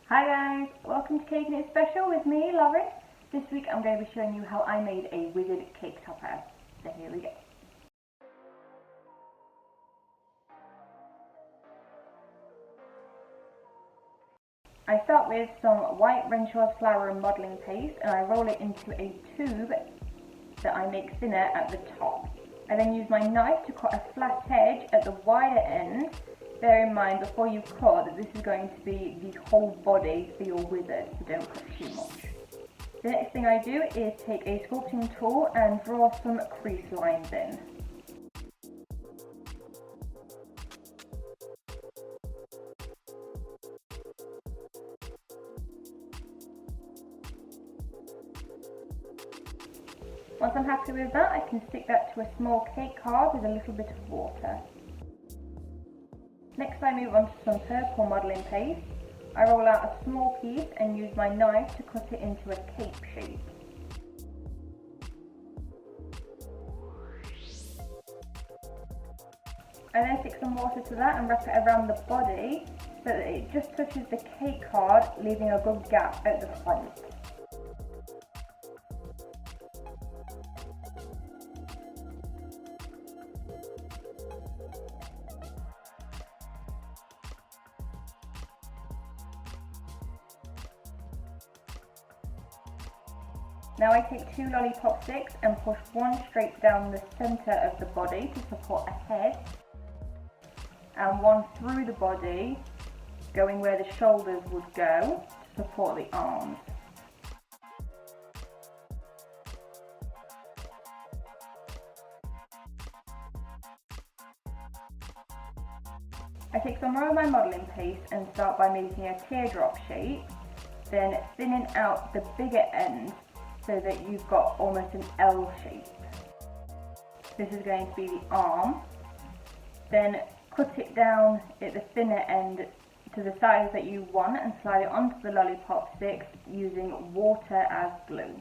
Hi guys, welcome to Cake and It Special with me, Lauren. This week I'm going to be showing you how I made a wizard cake topper. So here we go. I start with some white Renshaw flour and modelling paste and I roll it into a tube that I make thinner at the top. I then use my knife to cut a flat edge at the wider end. Bear in mind before you cut that this is going to be the whole body for your wizard, so don't cut too much. The next thing I do is take a sculpting tool and draw some crease lines in. Once I'm happy with that, I can stick that to a small cake card with a little bit of water. Next I move on to some purple modelling paste. I roll out a small piece and use my knife to cut it into a cape shape. I then stick some water to that and wrap it around the body so that it just touches the cake card, leaving a good gap at the front. Now I take two lollipop sticks and push one straight down the centre of the body to support a head, and one through the body, going where the shoulders would go to support the arms. I take some more of my modelling paste and start by making a teardrop shape, then thinning out the bigger end so that you've got almost an L shape. This is going to be the arm. Then cut it down at the thinner end to the size that you want and slide it onto the lollipop sticks using water as glue.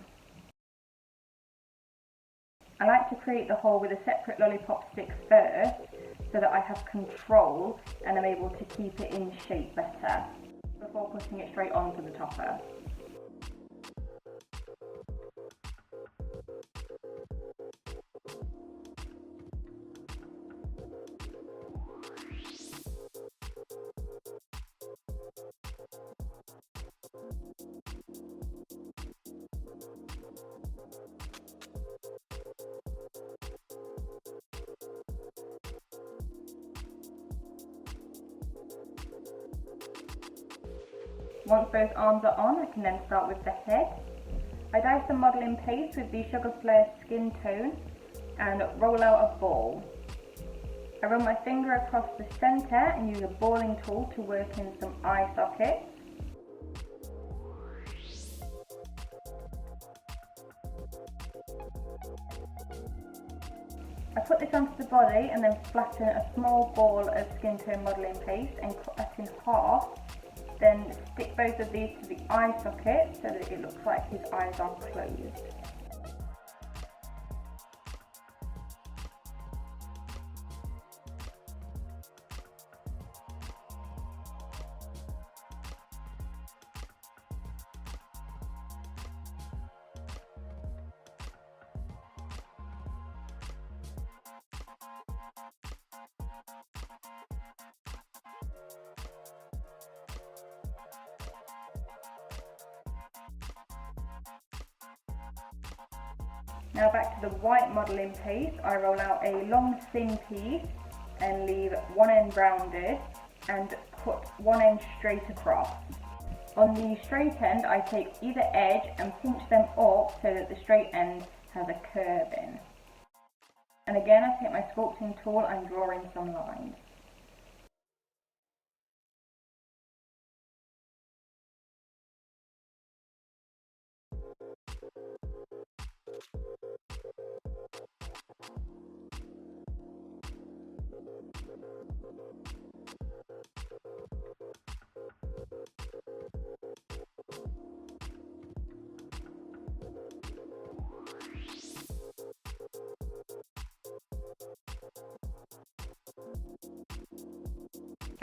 I like to create the hole with a separate lollipop stick first so that I have control and I'm able to keep it in shape better before putting it straight onto the topper. Once both arms are on, I can then start with the head. I dye some modelling paste with the Sugar Flare skin tone and roll out a ball. I run my finger across the centre and use a balling tool to work in some eye sockets. I put this onto the body and then flatten a small ball of skin tone modelling paste and cut that in half. Then stick both of these to the eye socket so that it looks like his eyes are closed. Now back to the white modelling paste, I roll out a long thin piece and leave one end rounded and cut one end straight across. On the straight end I take either edge and pinch them up so that the straight end has a curve in. And again I take my sculpting tool and draw in some lines.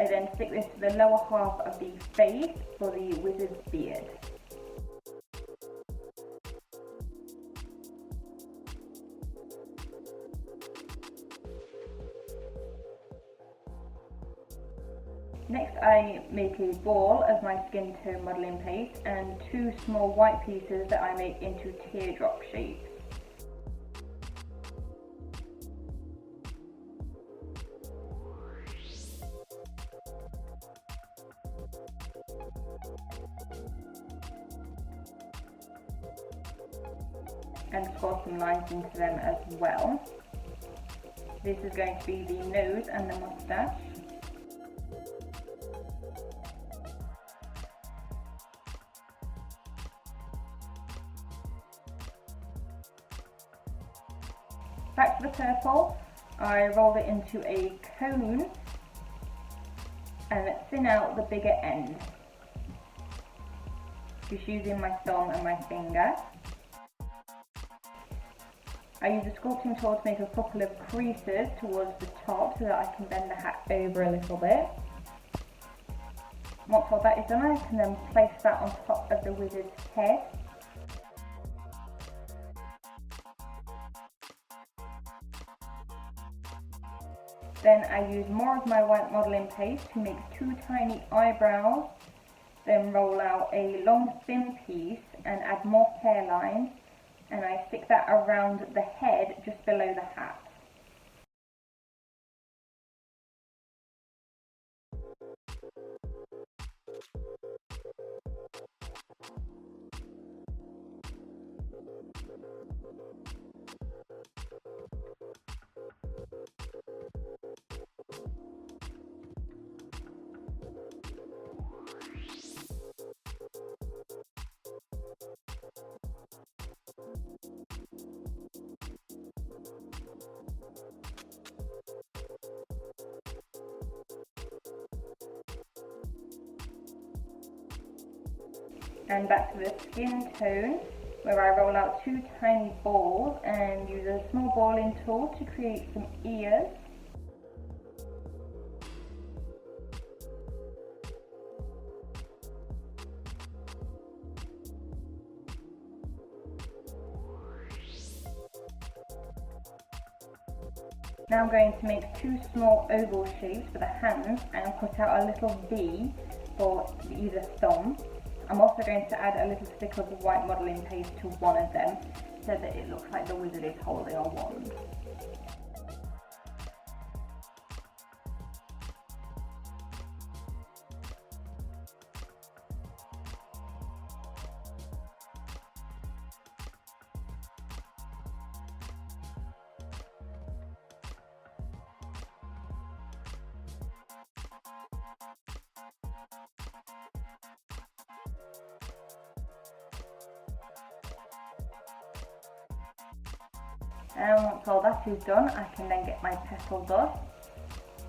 I then stick this to the lower half of the face for the wizard's beard. Next I make a ball of my skin tone modelling paste and 2 small white pieces that I make into teardrop shapes. And score some lines into them as well. This is going to be the nose and the moustache. Back to the purple, I roll it into a cone and thin out the bigger end, just using my thumb and my finger. I use a sculpting tool to make a couple of creases towards the top so that I can bend the hat over a little bit. Once all that is done, I can then place that on top of the wizard's head. Then I use more of my white modelling paste to make 2 tiny eyebrows, then roll out a long thin piece and add more hairline, and I stick that around the head just below the hat. And back to the skin tone, where I roll out 2 tiny balls and use a small balling tool to create some ears. Now I'm going to make 2 small oval shapes for the hands and cut out a little V for either thumb. I'm also going to add a little stick of white modelling paste to one of them so that it looks like the wizard is holding a wand. And once all that is done, I can then get my petal dust.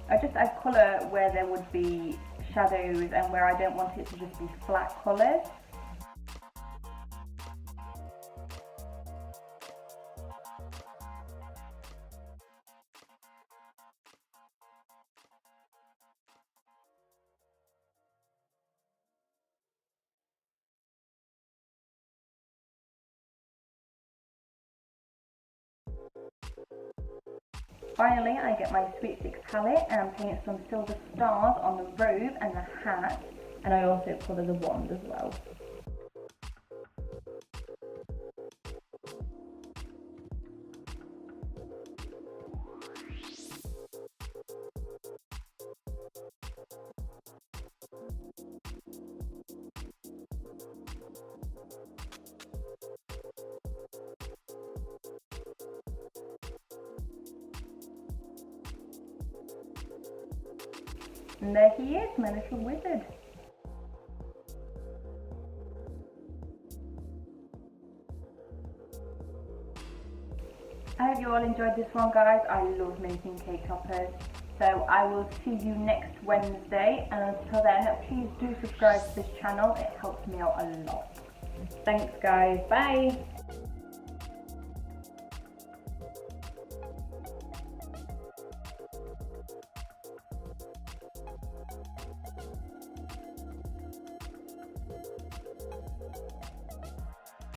I just add colour where there would be shadows and where I don't want it to just be flat colours. Finally, I get my Sweet Six palette and paint some silver stars on the robe and the hat, and I also colour the wand as well. And there he is, my little wizard. I hope you all enjoyed this one, guys. I love making cake toppers. So I will see you next Wednesday, and until then, please do subscribe to this channel. It helps me out a lot. Thanks, guys. Bye.